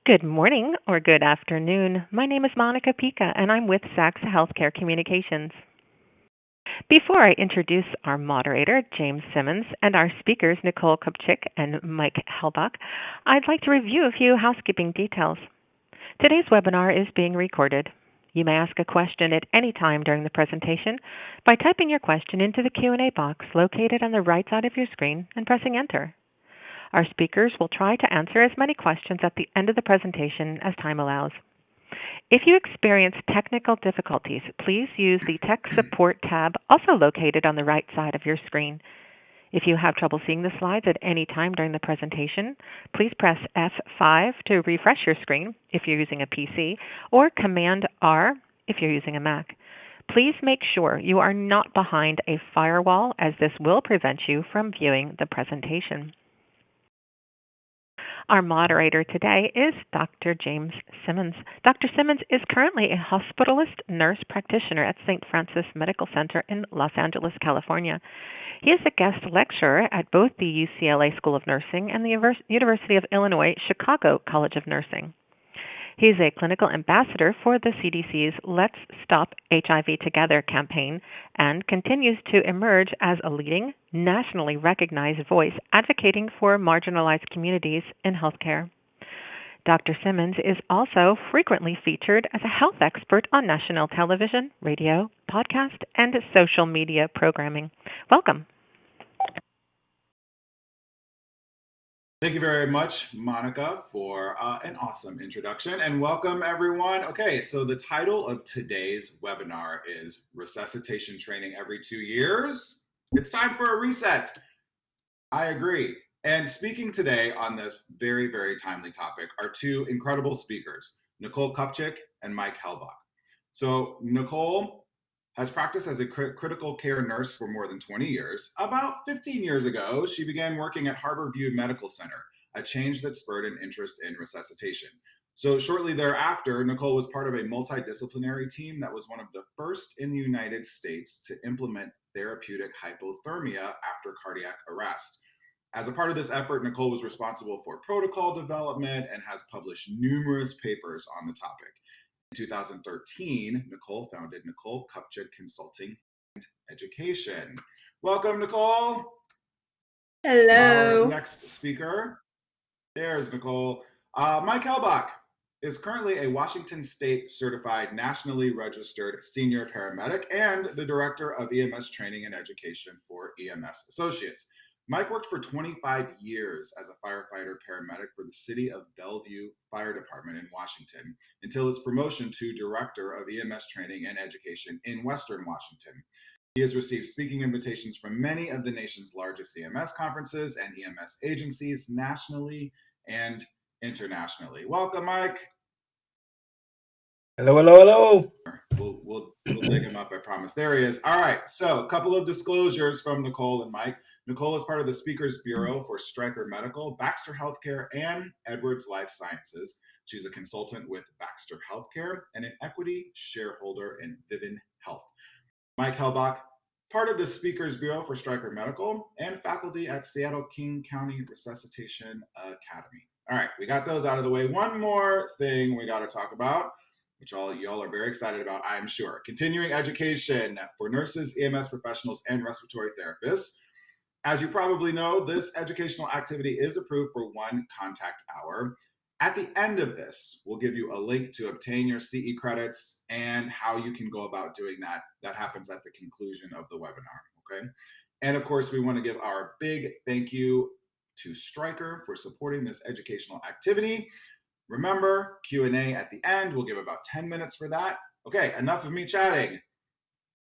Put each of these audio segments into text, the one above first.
Good morning or good afternoon. My name is Monica Pica, and I'm with Sachs Healthcare Communications. Before I introduce our moderator, James Simmons, and our speakers, Nicole Kupchik and Mike Helbach, I'd like to review a few housekeeping details. Today's webinar is being recorded. You may ask a question at any time during the presentation by typing your question into the Q&A box located on the right side of your screen and pressing Enter. Our speakers will try to answer as many questions at the end of the presentation as time allows. If you experience technical difficulties, please use the Tech Support tab, also located on the right side of your screen. If you have trouble seeing the slides at any time during the presentation, please press F5 to refresh your screen if you're using a PC, or Command R if you're using a Mac. Please make sure you are not behind a firewall, as this will prevent you from viewing the presentation. Our moderator today is Dr. James Simmons. Dr. Simmons is currently a hospitalist nurse practitioner at St. Francis Medical Center in Los Angeles, California. He is a guest lecturer at both the UCLA School of Nursing and the University of Illinois Chicago College of Nursing. He is a clinical ambassador for the CDC's Let's Stop HIV Together campaign and continues to emerge as a leading, nationally recognized voice advocating for marginalized communities in healthcare. Dr. Simmons is also frequently featured as a health expert on national television, radio, podcast, and social media programming. Welcome. Thank you very much, Monica, for an awesome introduction, and welcome everyone. Okay, so the title of today's webinar is Resuscitation Training Every 2 Years. It's time for a reset. I agree. And speaking today on this very, very timely topic are two incredible speakers, Nicole Kupchik and Mike Helbach. So Nicole has practiced as a critical care nurse for more than 20 years. About 15 years ago, she began working at Harborview Medical Center, a change that spurred an interest in resuscitation. So shortly thereafter, Nicole was part of a multidisciplinary team that was one of the first in the United States to implement therapeutic hypothermia after cardiac arrest. As a part of this effort, Nicole was responsible for protocol development and has published numerous papers on the topic. In 2013, Nicole founded Nicole Kupchik Consulting and Education. Welcome, Nicole. Hello. Our next speaker, there's Nicole. Mike Helbach is currently a Washington State certified, nationally registered senior paramedic and the director of EMS training and education for EMS Associates. Mike worked for 25 years as a firefighter paramedic for the City of Bellevue Fire Department in Washington until his promotion to Director of EMS Training and Education in Western Washington. He has received speaking invitations from many of the nation's largest EMS conferences and EMS agencies nationally and internationally. Welcome, Mike. Hello, hello, hello. We'll dig him up, I promise. There he is. All right, so a couple of disclosures from Nicole and Mike. Nicole is part of the Speakers Bureau for Stryker Medical, Baxter Healthcare, and Edwards Life Sciences. She's a consultant with Baxter Healthcare and an equity shareholder in Vivint Health. Mike Helbach, part of the Speakers Bureau for Stryker Medical and faculty at Seattle King County Resuscitation Academy. All right, we got those out of the way. One more thing we got to talk about, which y'all are very excited about, I'm sure. Continuing education for nurses, EMS professionals, and respiratory therapists. As you probably know, this educational activity is approved for 1 contact hour. At the end of this, we'll give you a link to obtain your CE credits and how you can go about doing that. That happens at the conclusion of the webinar, okay? And of course, we want to give our big thank you to Stryker for supporting this educational activity. Remember, Q&A at the end. We'll give about 10 minutes for that. Okay, enough of me chatting.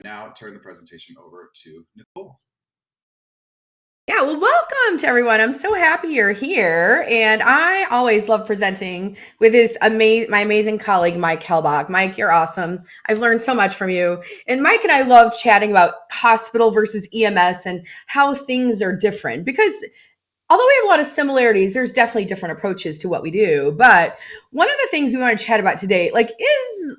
Now turn the presentation over to Nicole. Yeah, well, welcome to everyone. I'm so happy you're here. And I always love presenting with my amazing colleague, Mike Helbach. Mike, you're awesome. I've learned so much from you. And Mike and I love chatting about hospital versus EMS and how things are different, because although we have a lot of similarities, there's definitely different approaches to what we do. But one of the things we want to chat about today, like, is,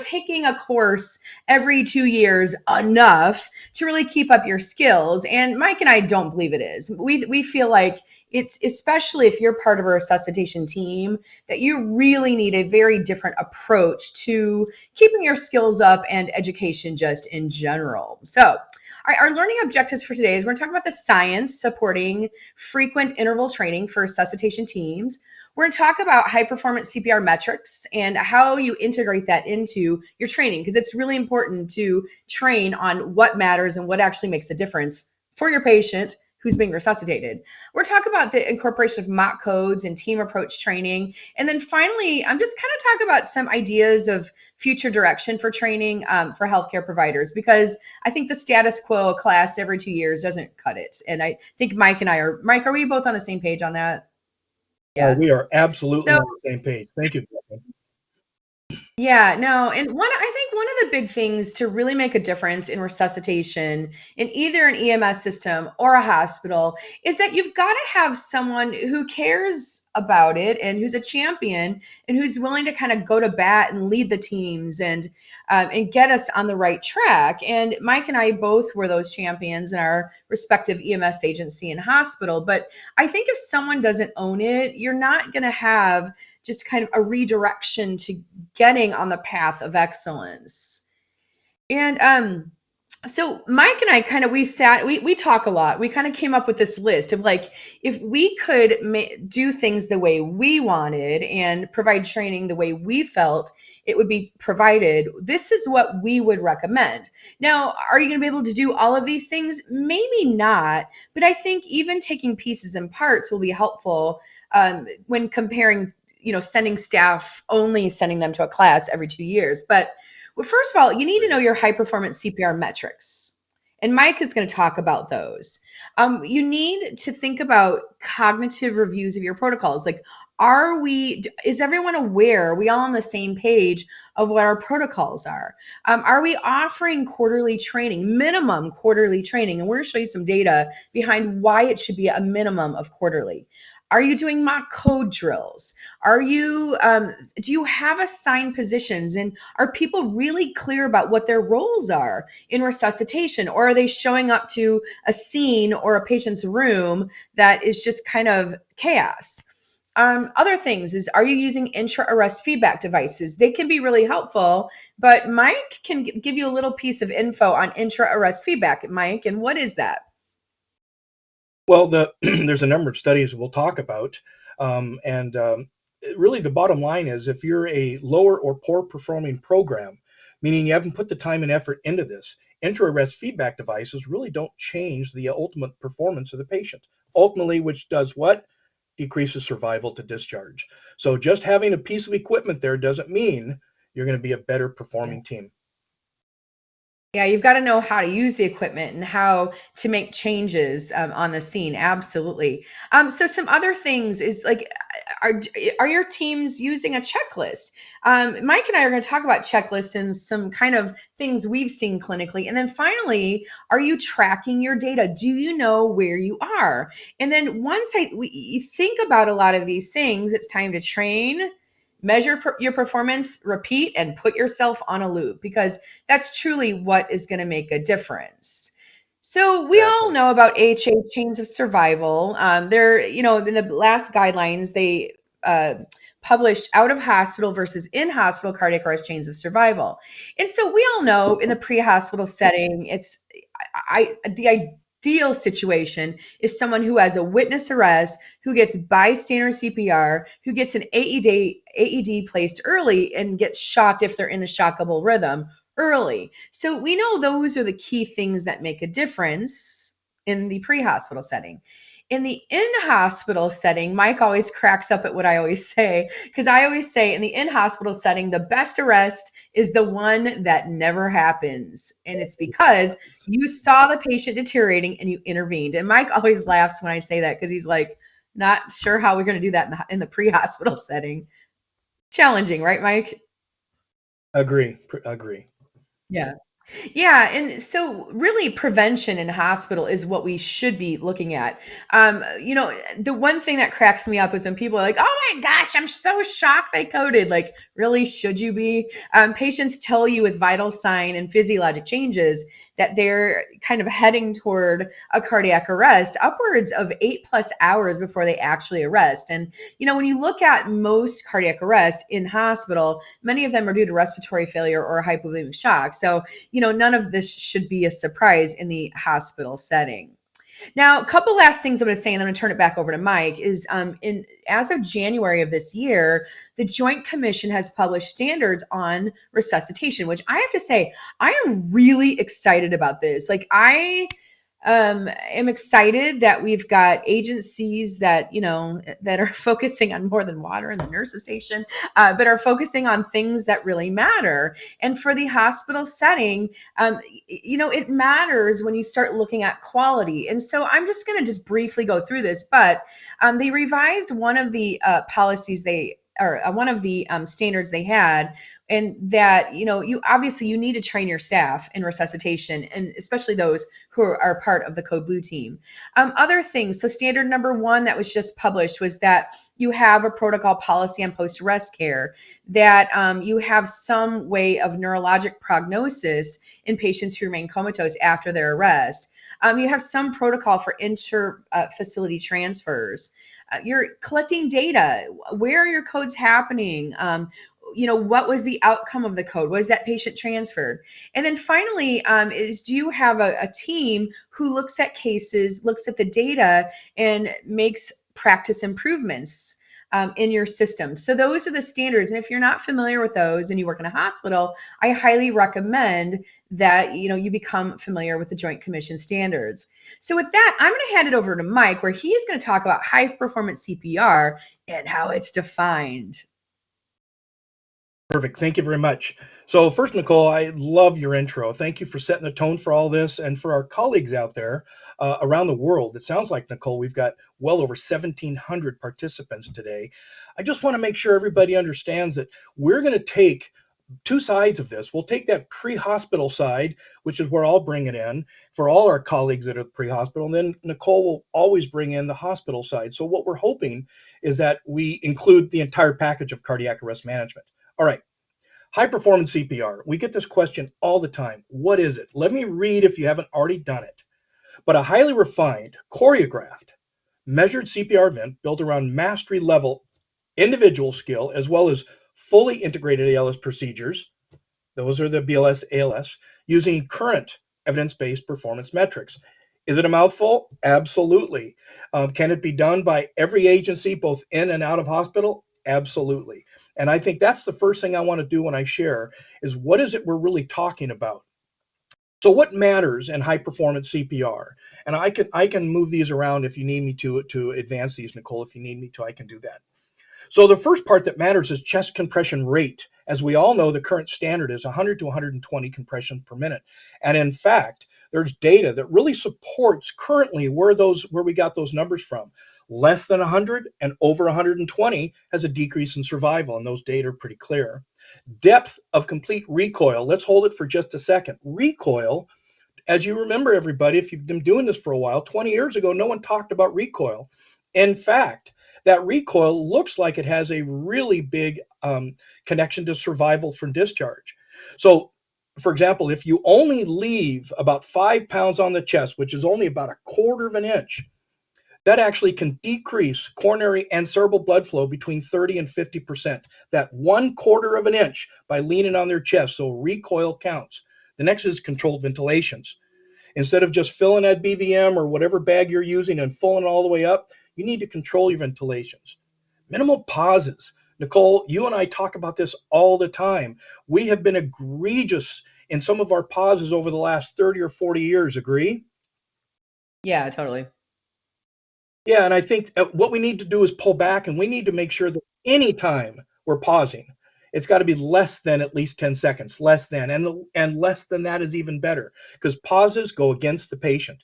taking a course every 2 years enough to really keep up your skills? And Mike and I don't believe it is. We feel like it's, especially if you're part of a resuscitation team, that you really need a very different approach to keeping your skills up and education just in general. So, our learning objectives for today is we're going to talk about the science supporting frequent interval training for resuscitation teams. We're going to talk about high performance CPR metrics and how you integrate that into your training, because it's really important to train on what matters and what actually makes a difference for your patient who's being resuscitated. We're talking about the incorporation of mock codes and team approach training. And then finally, I'm just kind of talking about some ideas of future direction for training for healthcare providers, because I think the status quo class every 2 years doesn't cut it. And I think Mike, are we both on the same page on that? Yeah. We are absolutely So on the same page. Thank you, Catherine. yeah, no, and I think one of the big things to really make a difference in resuscitation in either an EMS system or a hospital is that you've got to have someone who cares about it and who's a champion and who's willing to kind of go to bat and lead the teams and get us on the right track. And Mike and I both were those champions in our respective EMS agency and hospital. But I think if someone doesn't own it, you're not going to have just kind of a redirection to getting on the path of excellence. And so Mike and I kind of, we talk a lot. We kind of came up with this list of, like, if we could do things the way we wanted and provide training the way we felt it would be provided, this is what we would recommend. Now, are you going to be able to do all of these things? Maybe not, but I think even taking pieces and parts will be helpful when comparing, sending staff, only sending them to a class every 2 years. But well, first of all, you need to know your high performance CPR metrics. And Mike is going to talk about those. You need to think about cognitive reviews of your protocols. Like, is everyone aware? Are we all on the same page of what our protocols are? Are we offering quarterly training, minimum quarterly training? And we're going to show you some data behind why it should be a minimum of quarterly. Are you doing mock code drills? Do you have assigned positions? And are people really clear about what their roles are in resuscitation? Or are they showing up to a scene or a patient's room that is just kind of chaos? Other things is, are you using intra-arrest feedback devices? They can be really helpful, but Mike can give you a little piece of info on intra-arrest feedback. Mike, and what is that? Well, there's a number of studies we'll talk about, and really the bottom line is, if you're a lower or poor performing program, meaning you haven't put the time and effort into this, intra-arrest feedback devices really don't change the ultimate performance of the patient. Ultimately, which does what? Decreases survival to discharge. So just having a piece of equipment there doesn't mean you're going to be a better performing team. Yeah, you've got to know how to use the equipment and how to make changes on the scene. Absolutely. So some other things is, like, are your teams using a checklist? Mike and I are going to talk about checklists and some kind of things we've seen clinically. And then finally, are you tracking your data? Do you know where you are? And then once you think about a lot of these things, it's time to train, measure your performance, repeat, and put yourself on a loop, because that's truly what is going to make a difference. So we all know about AHA chains of survival. They're, in the last guidelines, they published out of hospital versus in hospital cardiac arrest chains of survival. And so we all know in the pre-hospital setting, the ideal situation is someone who has a witness arrest, who gets bystander CPR, who gets an AED placed early and gets shocked if they're in a shockable rhythm early. So we know those are the key things that make a difference in the pre-hospital setting. In the in-hospital setting, Mike always cracks up at what I always say, because I always say in the in-hospital setting, the best arrest is the one that never happens. And it's because you saw the patient deteriorating and you intervened. And Mike always laughs when I say that, because he's like, not sure how we're going to do that in the pre-hospital setting. Challenging, right, Mike? Agree. Yeah. Yeah, and so really prevention in hospital is what we should be looking at. The one thing that cracks me up is when people are like, "Oh my gosh, I'm so shocked they coded." Like, really, should you be? Patients tell you with vital sign and physiologic changes that they're kind of heading toward a cardiac arrest upwards of 8+ hours before they actually arrest. And when you look at most cardiac arrests in hospital, many of them are due to respiratory failure or hypovolemic shock. So none of this should be a surprise in the hospital setting. Now, a couple last things I'm going to say, and then I'm going to turn it back over to Mike. Is as of January of this year, the Joint Commission has published standards on resuscitation, which I have to say I am really excited about this. Like am excited that we've got agencies that are focusing on more than water in the nurses station, but are focusing on things that really matter. And for the hospital setting, it matters when you start looking at quality. And so I'm just going to just briefly go through this, but they revised one of the policies they or one of the standards they had, and that you need to train your staff in resuscitation, and especially those who are part of the Code Blue team. Other things, so standard number one that was just published was that you have a protocol policy on post-arrest care, that you have some way of neurologic prognosis in patients who remain comatose after their arrest. You have some protocol for inter-facility transfers. You're collecting data. Where are your codes happening? What was the outcome of the code? Was that patient transferred? And then finally, do you have a team who looks at cases, looks at the data, and makes practice improvements in your system? So those are the standards. And if you're not familiar with those and you work in a hospital, I highly recommend that you become familiar with the Joint Commission standards. So with that, I'm going to hand it over to Mike, where he is going to talk about high performance CPR and how it's defined. Perfect. Thank you very much. So first, Nicole, I love your intro. Thank you for setting the tone for all this, and for our colleagues out there around the world. It sounds like, Nicole, we've got well over 1,700 participants today. I just want to make sure everybody understands that we're going to take two sides of this. We'll take that pre-hospital side, which is where I'll bring it in for all our colleagues that are pre-hospital, and then Nicole will always bring in the hospital side. So what we're hoping is that we include the entire package of cardiac arrest management. All right. High performance CPR. We get this question all the time. What is it? Let me read if you haven't already done it. But a highly refined, choreographed, measured CPR event built around mastery level individual skill, as well as fully integrated ALS procedures. Those are the BLS, ALS, using current evidence-based performance metrics. Is it a mouthful? Absolutely. Can it be done by every agency, both in and out of hospital? Absolutely. And I think that's the first thing I want to do when I share is what is it we're really talking about? So what matters in high performance CPR? And I can move these around if you need me to advance these, Nicole. If you need me to, I can do that. So the first part that matters is chest compression rate. As we all know, the current standard is 100 to 120 compressions per minute. And in fact, there's data that really supports currently where we got those numbers from. Less than 100 and over 120 has a decrease in survival, and those data are pretty clear. Depth of complete recoil. Let's hold it for just a second. Recoil, as you remember, everybody, if you've been doing this for a while, 20 years ago, no one talked about recoil. In fact, that recoil looks like it has a really big connection to survival from discharge. So, for example, if you only leave about 5 pounds on the chest, which is only about a quarter of an inch, that actually can decrease coronary and cerebral blood flow between 30 and 50%. That 1/4 of an inch by leaning on their chest. So recoil counts. The next is controlled ventilations. Instead of just filling that BVM or whatever bag you're using and filling it all the way up, you need to control your ventilations. Minimal pauses. Nicole, you and I talk about this all the time. We have been egregious in some of our pauses over the last 30 or 40 years. Agree? Yeah, totally. Yeah, and I think what we need to do is pull back, and we need to make sure that anytime we're pausing, it's got to be less than at least 10 seconds, less than, and less than that is even better, because pauses go against the patient.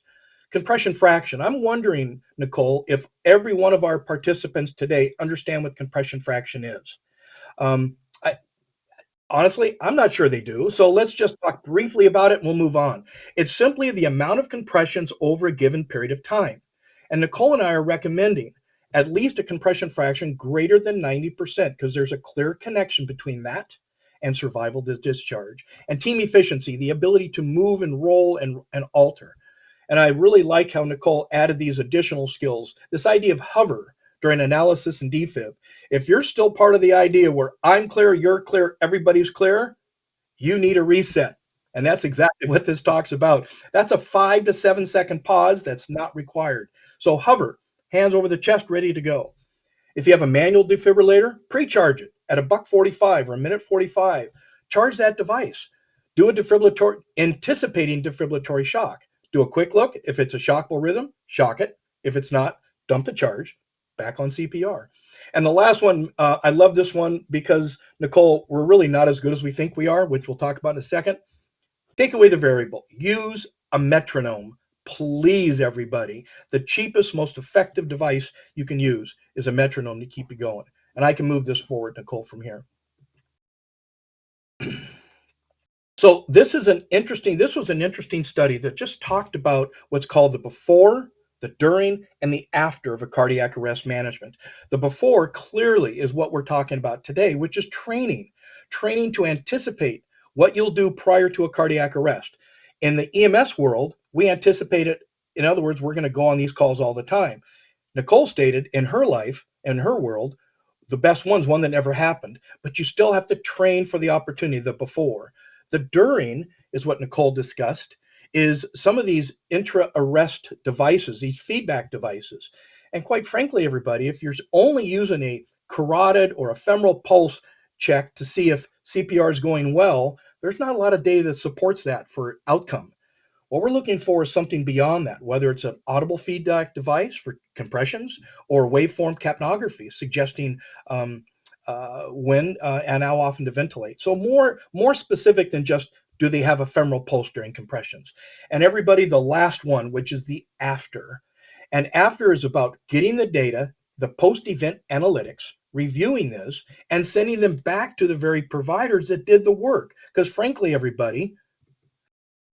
Compression fraction. I'm wondering, Nicole, if every one of our participants today understand what compression fraction is. Um, I, Honestly, I'm not sure they do. So let's just talk briefly about it and we'll move on. It's simply the amount of compressions over a given period of time. And Nicole and I are recommending at least a compression fraction greater than 90% because there's a clear connection between that and survival discharge. And team efficiency, the ability to move and roll and alter. And I really like how Nicole added these additional skills. This idea of hover during analysis and defib. If you're still part of the idea where I'm clear, you're clear, everybody's clear, you need a reset. And that's exactly what this talks about. That's a 5 to 7 second pause that's not required. So hover, hands over the chest, ready to go. If you have a manual defibrillator, pre-charge it at a buck 45 or a minute 45. Charge that device. Do a defibrillatory, anticipating defibrillatory shock. Do a quick look. If it's a shockable rhythm, shock it. If it's not, dump the charge, back on CPR. And the last one, I love this one because, Nicole, we're really not as good as we think we are, which we'll talk about in a second. Take away the variable. Use a metronome. Please, everybody. The cheapest, most effective device you can use is a metronome to keep you going. And I can move this forward, Nicole, from here. So this was an interesting study that just talked about what's called the before, the during, and the after of a cardiac arrest management. The before clearly is what we're talking about today, which is training to anticipate what you'll do prior to a cardiac arrest. In the EMS world, we anticipate it. In other words, we're going to go on these calls all the time. Nicole stated in her life, in her world, the best one's one that never happened, but you still have to train for the opportunity, the before. The during is what Nicole discussed, is some of these intra-arrest devices, these feedback devices. And quite frankly, everybody, if you're only using a carotid or a femoral pulse check to see if CPR is going well, there's not a lot of data that supports that for outcome. What we're looking for is something beyond that, whether it's an audible feedback device for compressions or waveform capnography, suggesting when and how often to ventilate. So more specific than just do they have a femoral pulse during compressions. And everybody, the last one, which is the after. And after is about getting the data, the post-event analytics, reviewing this, and sending them back to the very providers that did the work. Because frankly, everybody,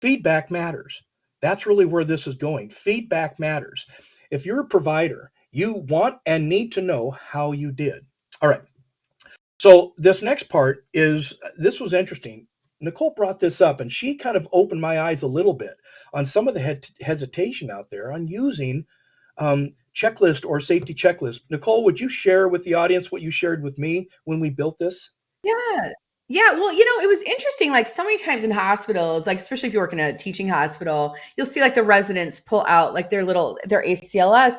feedback matters. That's really where this is going. Feedback matters. If you're a provider, you want and need to know how you did. All right. So this next part this was interesting. Nicole brought this up and she kind of opened my eyes a little bit on some of the hesitation out there on using checklist or safety checklist. Nicole, would you share with the audience what you shared with me when we built this? Yeah. Yeah. Well, it was interesting. Like so many times in hospitals, like especially if you work in a teaching hospital, you'll see like the residents pull out like their ACLS,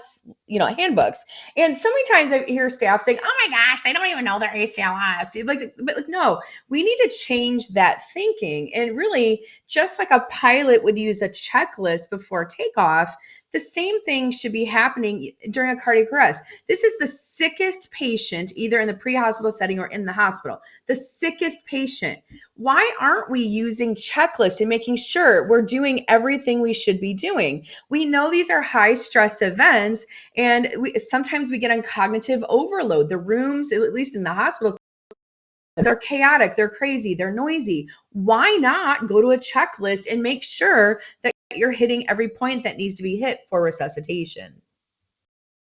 handbooks. And so many times I hear staff saying, "Oh my gosh, they don't even know their ACLS." But no, we need to change that thinking. And really, just like a pilot would use a checklist before takeoff, the same thing should be happening during a cardiac arrest. This is the sickest patient, either in the pre-hospital setting or in the hospital. The sickest patient. Why aren't we using checklists and making sure we're doing everything we should be doing? We know these are high stress events, and sometimes we get on cognitive overload. The rooms, at least in the hospitals, they're chaotic, they're crazy, they're noisy. Why not go to a checklist and make sure that you're hitting every point that needs to be hit for resuscitation?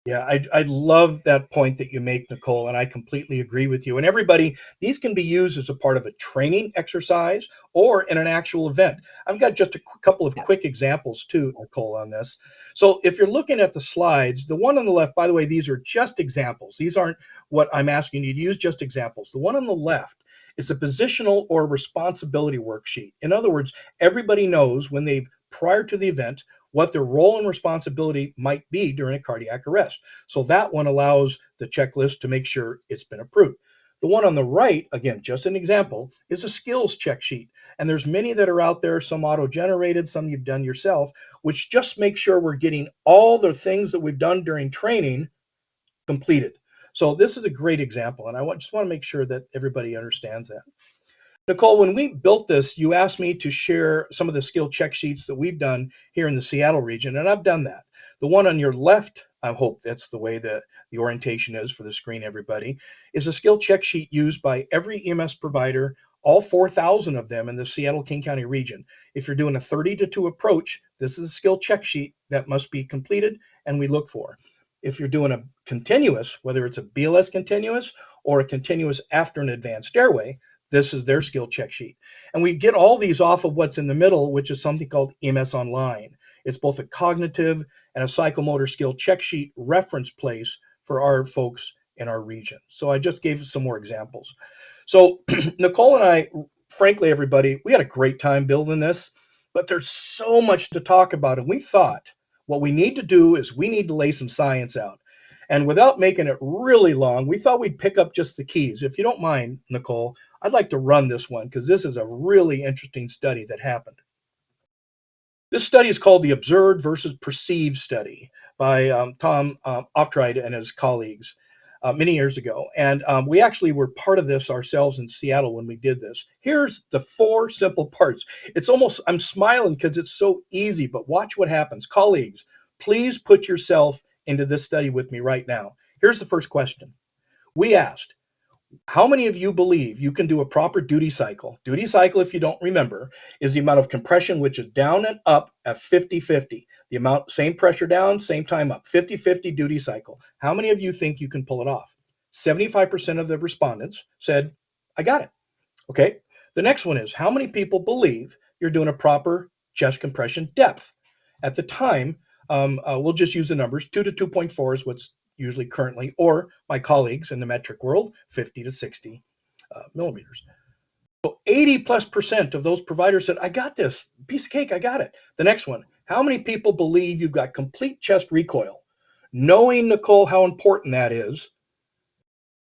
Yeah, I love that point that you make, Nicole, and I completely agree with you. And everybody, these can be used as a part of a training exercise or in an actual event. I've got just a couple of quick examples too, Nicole, on this. So if you're looking at the slides, the one on the left, by the way, these are just examples. These aren't what I'm asking you to use, just examples. The one on the left is a positional or responsibility worksheet. In other words, everybody knows when they prior to the event what their role and responsibility might be during a cardiac arrest. So that one allows the checklist to make sure it's been approved. The one on the right, again, just an example, is a skills check sheet. And there's many that are out there, some auto-generated, some you've done yourself, which just make sure we're getting all the things that we've done during training completed. So this is a great example, and I just want to make sure that everybody understands that. Nicole, when we built this, you asked me to share some of the skill check sheets that we've done here in the Seattle region, and I've done that. The one on your left, I hope that's the way that the orientation is for the screen, everybody, is a skill check sheet used by every EMS provider all 4,000 of them in the Seattle-King County region. If you're doing a 30-2 approach, this is a skill check sheet that must be completed and we look for. If you're doing a continuous, whether it's a BLS continuous or a continuous after an advanced airway, this is their skill check sheet. And we get all these off of what's in the middle, which is something called EMS Online. It's both a cognitive and a psychomotor skill check sheet reference place for our folks in our region. So I just gave some more examples. So Nicole and I, frankly, everybody, we had a great time building this, but there's so much to talk about. And we thought what we need to do is we need to lay some science out. And without making it really long, we thought we'd pick up just the keys. If you don't mind, Nicole, I'd like to run this one because this is a really interesting study that happened. This study is called the Observed versus Perceived study by Tom Optride and his colleagues many years ago. And we actually were part of this ourselves in Seattle when we did this. Here's the 4 simple parts. It's almost, I'm smiling because it's so easy, but watch what happens. Colleagues, please put yourself into this study with me right now. Here's the first question. We asked, how many of you believe you can do a proper duty cycle? Duty cycle, if you don't remember, is the amount of compression which is down and up at 50-50. The amount, same pressure down, same time up, 50-50 duty cycle. How many of you think you can pull it off? 75% of the respondents said, I got it. Okay. The next one is, how many people believe you're doing a proper chest compression depth? At the time, we'll just use the numbers, 2 to 2.4 is what's usually currently, or my colleagues in the metric world, 50 to 60 millimeters. So 80+% of those providers said, I got this, piece of cake, I got it. The next one, how many people believe you've got complete chest recoil? Knowing, Nicole, how important that is,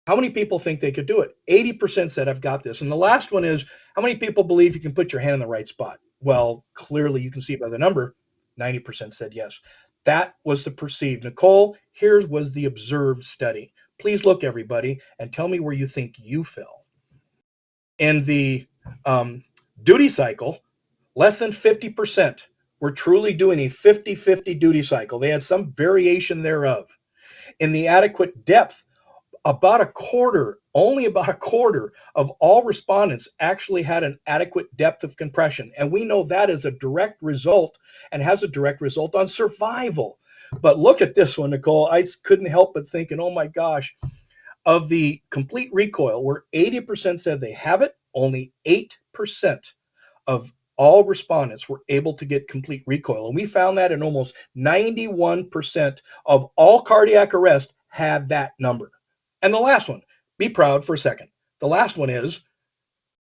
how many people think they could do it? 80% said, I've got this. And the last one is, how many people believe you can put your hand in the right spot? Well, clearly you can see by the number, 90% said yes. That was the perceived. Nicole, here was the observed study. Please look, everybody, and tell me where you think you fell. In the duty cycle, less than 50% were truly doing a 50-50 duty cycle. They had some variation thereof. In the adequate depth, only about a quarter of all respondents actually had an adequate depth of compression. And we know that is a direct result and has a direct result on survival. But look at this one, Nicole. I couldn't help but thinking, oh my gosh, of the complete recoil, where 80% said they have it, only 8% of all respondents were able to get complete recoil. And we found that in almost 91% of all cardiac arrest had that number. And the last one, be proud for a second. The last one is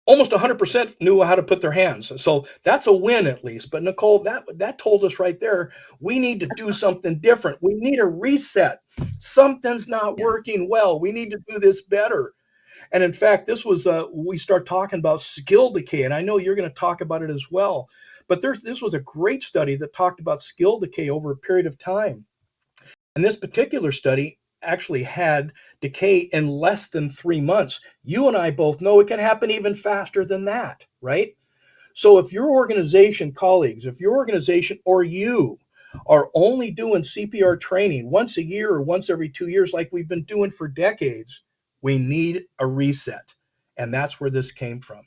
almost 100% knew how to put their hands. So that's a win at least. But Nicole, that told us right there, we need to do something different. We need a reset. Something's not working well. We need to do this better. And in fact, this was, we start talking about skill decay. And I know you're going to talk about it as well. But this was a great study that talked about skill decay over a period of time. And this particular study actually had decay in less than 3 months. You and I both know it can happen even faster than that, right? So if your organization, colleagues, if your organization or you are only doing CPR training once a year or once every 2 years like we've been doing for decades, we need a reset. And that's where this came from.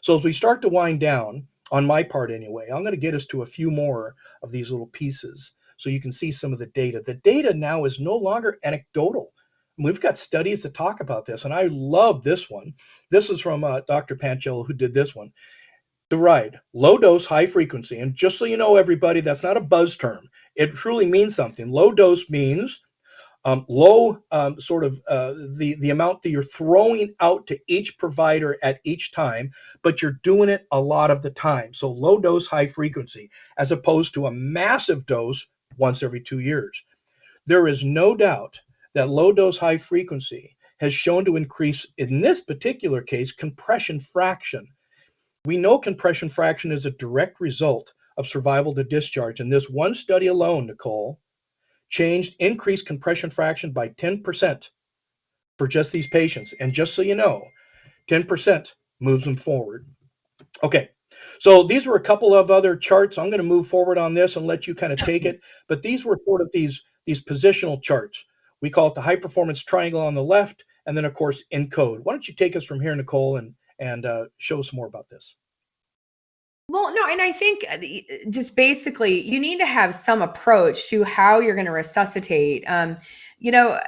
So as we start to wind down, on my part anyway, I'm going to get us to a few more of these little pieces so you can see some of the data. The data now is no longer anecdotal. We've got studies that talk about this, and I love this one. This is from Dr. Panchello, who did this one. Deride, low dose, high frequency. And just so you know, everybody, that's not a buzz term. It truly means something. Low dose means low the amount that you're throwing out to each provider at each time, but you're doing it a lot of the time. So low dose, high frequency, as opposed to a massive dose once every 2 years. There is no doubt that low dose, high frequency has shown to increase, in this particular case, compression fraction. We know compression fraction is a direct result of survival to discharge. And this one study alone, Nicole, increased compression fraction by 10% for just these patients. And just so you know, 10% moves them forward. Okay, so these were a couple of other charts. I'm going to move forward on this and let you kind of take it. But these were sort of these positional charts. We call it the high performance triangle on the left, and then of course ENCODE. Why don't you take us from here, Nicole, and and show us more about this. Well, no, and I think just basically you need to have some approach to how you're going to resuscitate. You know,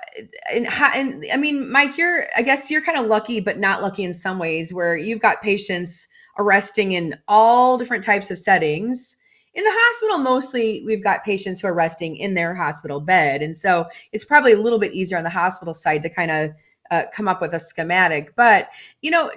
and I mean, Mike, I guess you're kind of lucky, but not lucky in some ways, where you've got patients arresting in all different types of settings. In the hospital, mostly we've got patients who are resting in their hospital bed, and so it's probably a little bit easier on the hospital side to kind of come up with a schematic. But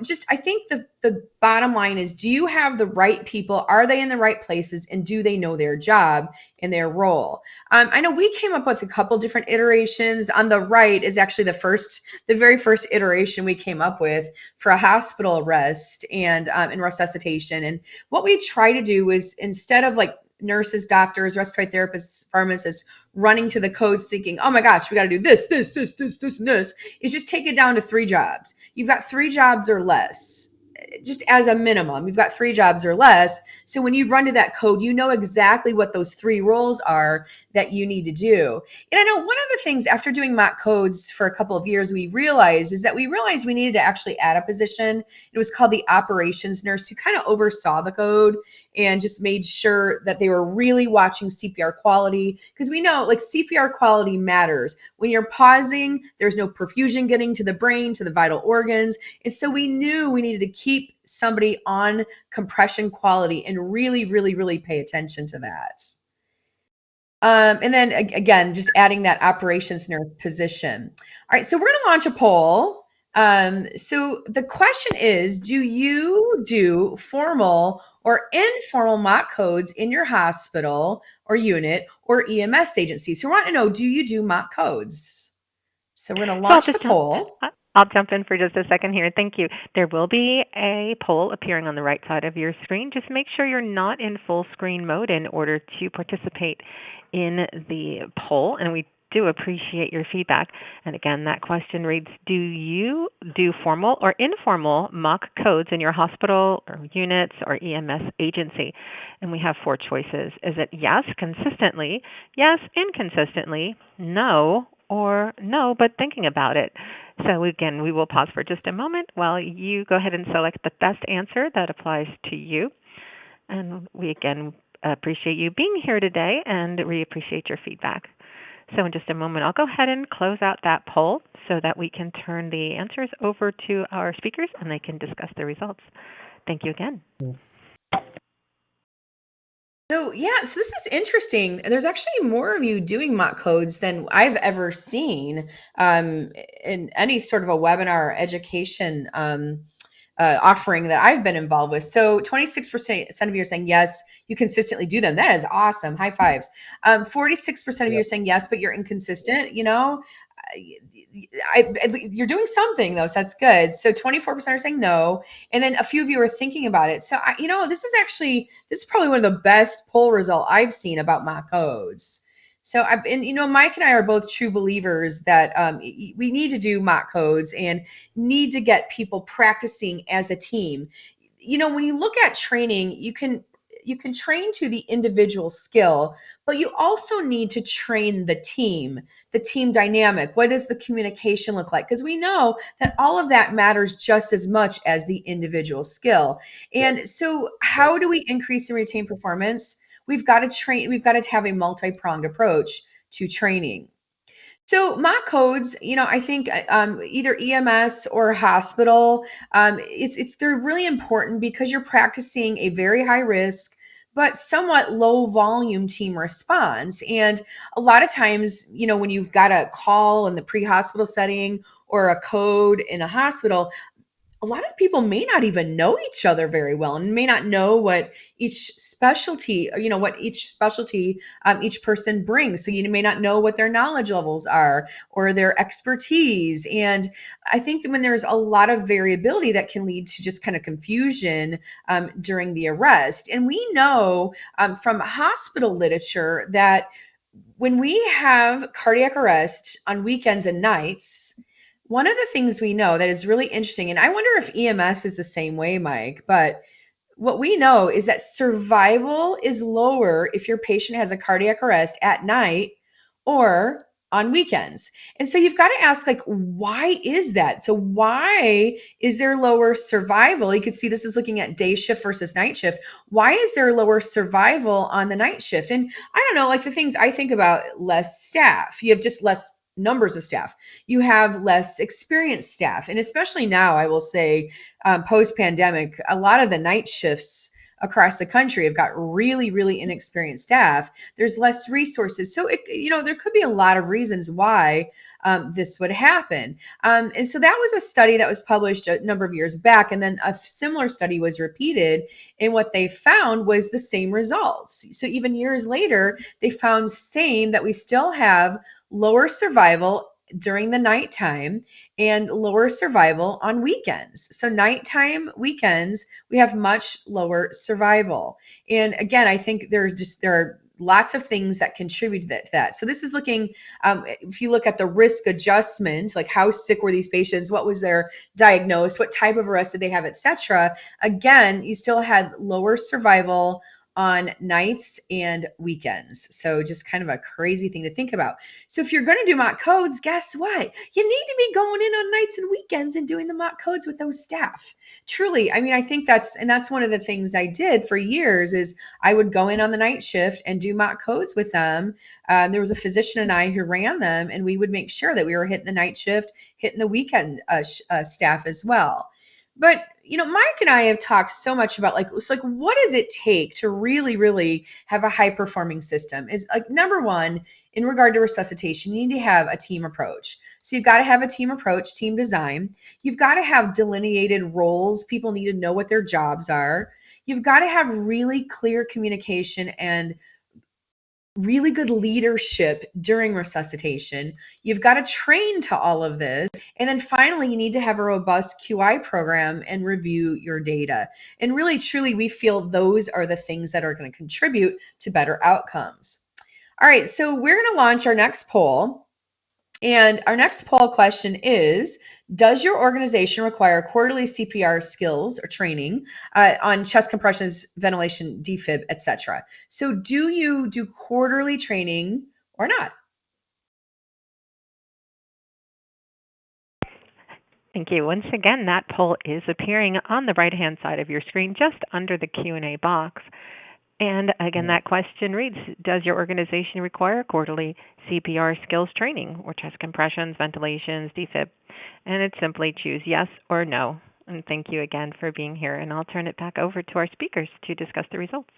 just I think the bottom line is, do you have the right people? Are they in the right places? And do they know their job and their role? I know we came up with a couple different iterations. On the right is actually the very first iteration we came up with for a hospital arrest and in resuscitation. And what we try to do is, instead of like nurses, doctors, respiratory therapists, pharmacists running to the codes thinking, oh my gosh, we got to do this, and this, is just take it down to 3 jobs. You've got 3 jobs or less, just as a minimum. You've got 3 jobs or less. So when you run to that code, you know exactly what those 3 roles are that you need to do. And I know one of the things after doing mock codes for a couple of years, we realized we needed to actually add a position. It was called the operations nurse, who kind of oversaw the code and just made sure that they were really watching CPR quality, because we know like CPR quality matters. When you're pausing, there's no perfusion getting to the brain, to the vital organs. And so we knew we needed to keep somebody on compression quality and really, really, really pay attention to that. And then again, just adding that operations nurse position. All right, so we're going to launch a poll. So the question is, do you do formal or informal mock codes in your hospital or unit or EMS agency? So we want to know, do you do mock codes? So we're going to launch the poll. I'll jump in for just a second here. Thank you. There will be a poll appearing on the right side of your screen. Just make sure you're not in full screen mode in order to participate in the poll, and we do appreciate your feedback. And again, that question reads, do you do formal or informal mock codes in your hospital or units or EMS agency? And we have 4 choices. Is it yes, consistently, yes, inconsistently, no, or no, but thinking about it? So again, we will pause for just a moment while you go ahead and select the best answer that applies to you. And we again appreciate you being here today, and we appreciate your feedback. So in just a moment, I'll go ahead and close out that poll so that we can turn the answers over to our speakers and they can discuss the results. Thank you again. So this is interesting. There's actually more of you doing mock codes than I've ever seen in any sort of a webinar education offering that I've been involved with. So 26% of you are saying yes, you consistently do them. That is awesome. High fives. 46% of you are saying yes, but you're inconsistent. You're doing something though, so that's good. So 24% are saying no, and then a few of you are thinking about it. So this is probably one of the best poll result I've seen about mock codes. So Mike and I are both true believers that we need to do mock codes and need to get people practicing as a team. When you look at training, you can train to the individual skill, but you also need to train the team dynamic. What does the communication look like? Because we know that all of that matters just as much as the individual skill. And so how do we increase and retain performance? We've got to have a multi-pronged approach to training. So mock codes, I think either EMS or hospital, they're really important because you're practicing a very high risk but somewhat low volume team response. And a lot of times, when you've got a call in the pre-hospital setting or a code in a hospital, a lot of people may not even know each other very well and may not know what each specialty, each person brings. So you may not know what their knowledge levels are or their expertise. And I think that when there's a lot of variability, that can lead to just kind of confusion during the arrest. And we know from hospital literature that when we have cardiac arrest on weekends and nights, one of the things we know that is really interesting, and I wonder if EMS is the same way, Mike, but what we know is that survival is lower if your patient has a cardiac arrest at night or on weekends. And so you've got to ask, like, why is that? So why is there lower survival? You can see this is looking at day shift versus night shift. Why is there lower survival on the night shift? And I don't know, like the things I think about, less staff. You have just less numbers of staff. You have less experienced staff. And especially now, I will say, post-pandemic, a lot of the night shifts across the country have got really, really inexperienced staff. There's less resources. So, there could be a lot of reasons why this would happen. And so that was a study that was published a number of years back. And then a similar study was repeated. And what they found was the same results. So even years later, they found that we still have lower survival during the nighttime and lower survival on weekends. So nighttime, weekends, we have much lower survival. And again, I think there are lots of things that contribute to that. So this is looking, if you look at the risk adjustment, like how sick were these patients, what was their diagnosis, what type of arrest did they have, etc. Again, you still had lower survival on nights and weekends. So just kind of a crazy thing to think about. So if you're going to do mock codes, guess what? You need to be going in on nights and weekends and doing the mock codes with those staff. Truly, I mean, I think that's one of the things I did for years is I would go in on the night shift and do mock codes with them. There was a physician and I who ran them, and we would make sure that we were hitting the night shift, hitting the weekend staff as well. But Mike and I have talked so much about what does it take to really, really have a high performing system? Is like number one, in regard to resuscitation, you need to have a team approach. So you've got to have a team approach, team design. You've got to have delineated roles. People need to know what their jobs are. You've got to have really clear communication and really good leadership during resuscitation. You've got to train to all of this. And then finally, you need to have a robust QI program and review your data. And really, truly, we feel those are the things that are going to contribute to better outcomes. All right, so we're going to launch our next poll. And our next poll question is, does your organization require quarterly CPR skills or training on chest compressions, ventilation, defib, etc.? So do you do quarterly training or not? Thank you. Once again, that poll is appearing on the right-hand side of your screen, just under the Q&A box. And again, that question reads, does your organization require quarterly CPR skills training or chest compressions, ventilations, defib? And it's simply choose yes or no. And thank you again for being here. And I'll turn it back over to our speakers to discuss the results.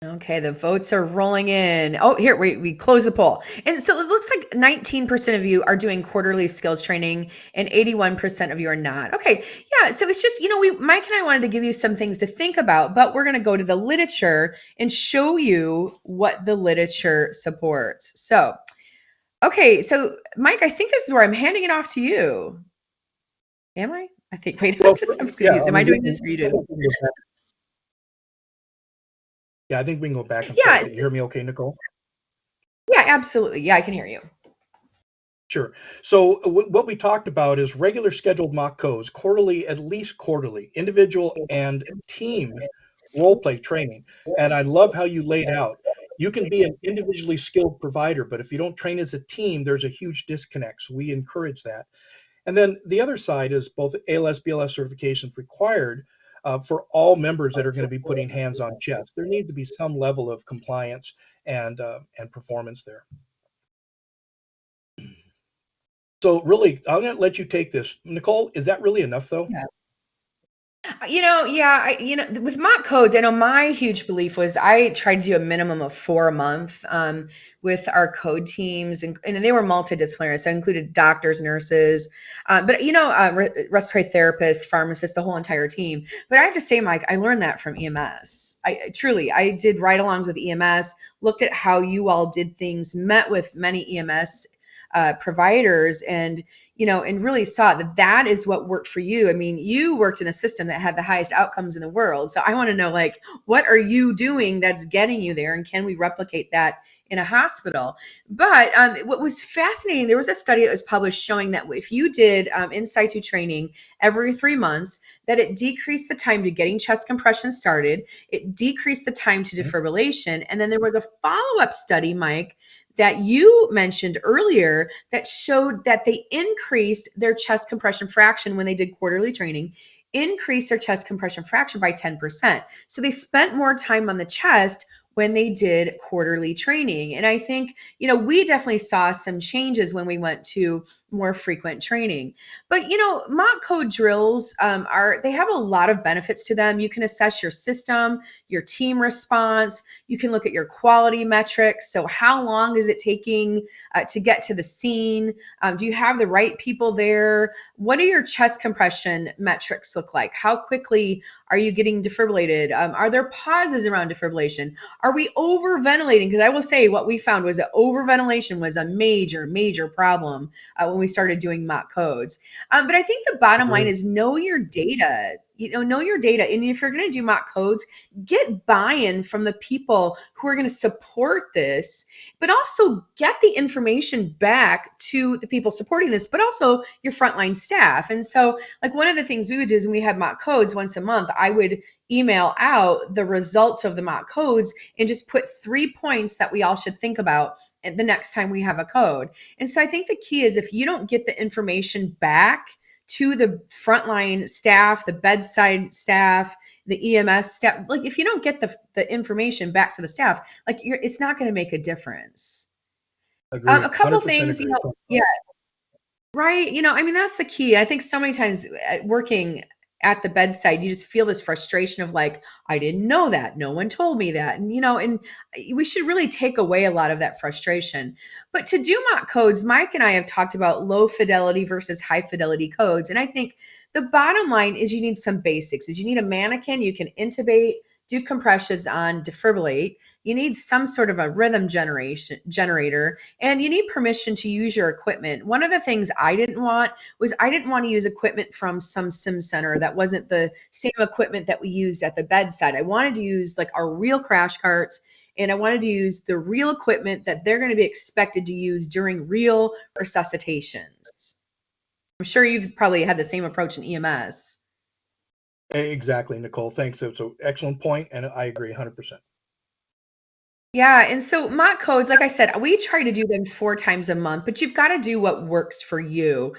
Okay, the votes are rolling in. Oh, here, we close the poll. And so it looks like 19% of you are doing quarterly skills training and 81% of you are not. Okay, yeah, so it's just, Mike and I wanted to give you some things to think about, but we're going to go to the literature and show you what the literature supports. So, okay, so Mike, I think this is where I'm handing it off to you. Am I? I think, wait, I'm confused. Yeah, Am I doing this for you too? Yeah, I think we can go back and Yeah. forth. You hear me okay, Nicole? Yeah, absolutely. Yeah, I can hear you. Sure. So what we talked about is regular scheduled mock codes, quarterly, at least quarterly, individual and team role play training. And I love how you laid out. You can be an individually skilled provider, but if you don't train as a team, there's a huge disconnect. So we encourage that. And then the other side is both ALS, BLS certifications required for all members that are going to be putting hands on chest. There needs to be some level of compliance and performance there. So really, I'm going to let you take this. Nicole, is that really enough though? Yeah. With mock codes, I know my huge belief was I tried to do a minimum of 4 a month with our code teams, and they were multidisciplinary. So I included doctors, nurses, respiratory therapists, pharmacists, the whole entire team. But I have to say, Mike, I learned that from EMS. I did ride-alongs with EMS, looked at how you all did things, met with many EMS providers, and and really saw that that is what worked for you. I mean, you worked in a system that had the highest outcomes in the world. So I want to know, like, what are you doing that's getting you there? And can we replicate that in a hospital? But what was fascinating, there was a study that was published showing that if you did in situ training every 3 months, that it decreased the time to getting chest compression started, it decreased the time to defibrillation. And then there was a follow-up study, Mike, that you mentioned earlier that showed that they increased their chest compression fraction when they did quarterly training, increased their chest compression fraction by 10%. So they spent more time on the chest when they did quarterly training. And I think, we definitely saw some changes when we went to more frequent training. But, mock code drills they have a lot of benefits to them. You can assess your system, your team response. You can look at your quality metrics. So how long is it taking to get to the scene? Do you have the right people there? What do your chest compression metrics look like? How quickly are you getting defibrillated? Are there pauses around defibrillation? Are we overventilating? Because I will say what we found was that overventilation was a major, major problem when we started doing mock codes. But I think the bottom line is know your data. Know your data. And if you're going to do mock codes, get buy-in from the people who are going to support this, but also get the information back to the people supporting this, but also your frontline staff. And so, like, one of the things we would do is when we had mock codes once a month, I would email out the results of the mock codes and just put 3 points that we all should think about the next time we have a code. And so I think the key is if you don't get the information back to the frontline staff, the bedside staff, the EMS staff, like if you don't get the information back to the staff, like it's not going to make a difference. Agreed. A couple 100% things, agree. yeah, right. I mean, that's the key. I think so many times working at the bedside, you just feel this frustration of like, I didn't know that. No one told me that. And we should really take away a lot of that frustration. But to do mock codes, Mike and I have talked about low fidelity versus high fidelity codes. And I think the bottom line is you need some basics. Is you need a mannequin you can intubate, do compressions on, defibrillate. You need some sort of a rhythm generator, and you need permission to use your equipment. One of the things I didn't want to use equipment from some sim center that wasn't the same equipment that we used at the bedside. I wanted to use like our real crash carts, and I wanted to use the real equipment that they're going to be expected to use during real resuscitations. I'm sure you've probably had the same approach in EMS. Exactly, Nicole. Thanks. It's an excellent point, and I agree 100%. Yeah, and so mock codes, like I said, we try to do them 4 times a month, but you've got to do what works for you.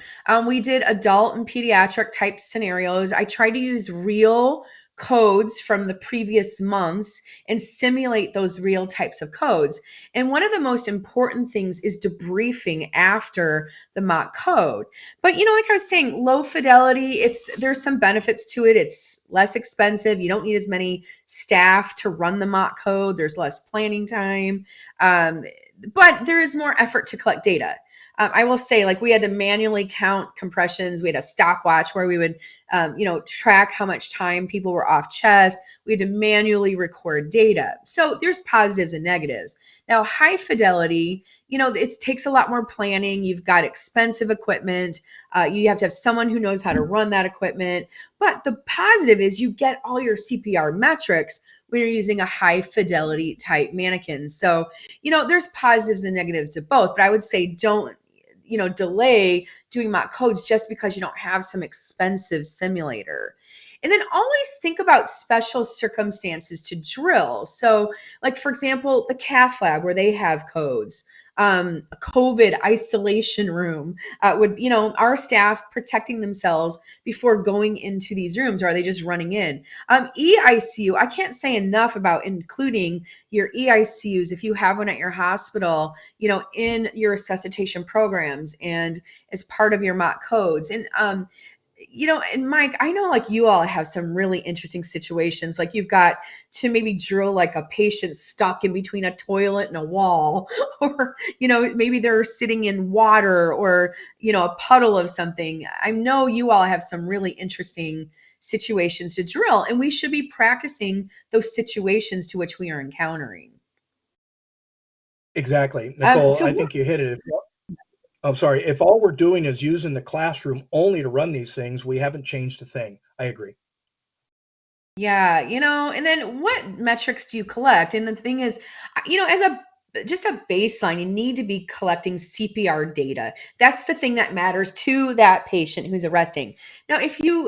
We did adult and pediatric type scenarios. I tried to use real codes from the previous months and simulate those real types of codes. And one of the most important things is debriefing after the mock code. But like I was saying, low fidelity, there's some benefits to it. It's less expensive. You don't need as many staff to run the mock code. There's less planning time, but there is more effort to collect data. I will say, like, we had to manually count compressions. We had a stopwatch where we would, track how much time people were off chest. We had to manually record data. So there's positives and negatives. Now, high fidelity, it takes a lot more planning. You've got expensive equipment. You have to have someone who knows how to run that equipment. But the positive is you get all your CPR metrics when you're using a high fidelity type mannequin. So, there's positives and negatives to both, but I would say don't, delay doing mock codes just because you don't have some expensive simulator. And then always think about special circumstances to drill. So, like, for example, the cath lab where they have codes, a COVID isolation room, would, our staff protecting themselves before going into these rooms, or are they just running in? EICU, I can't say enough about including your EICUs if you have one at your hospital, in your resuscitation programs and as part of your mock codes. And and Mike, I know like you all have some really interesting situations. Like you've got to maybe drill like a patient stuck in between a toilet and a wall, or, maybe they're sitting in water or, a puddle of something. I know you all have some really interesting situations to drill, and we should be practicing those situations to which we are encountering. Exactly. Nicole, So I think you hit it. I'm sorry, if all we're doing is using the classroom only to run these things, we haven't changed a thing. I agree. Yeah, and then what metrics do you collect? And the thing is, as a just a baseline, you need to be collecting CPR data. That's the thing that matters to that patient who's arresting. Now,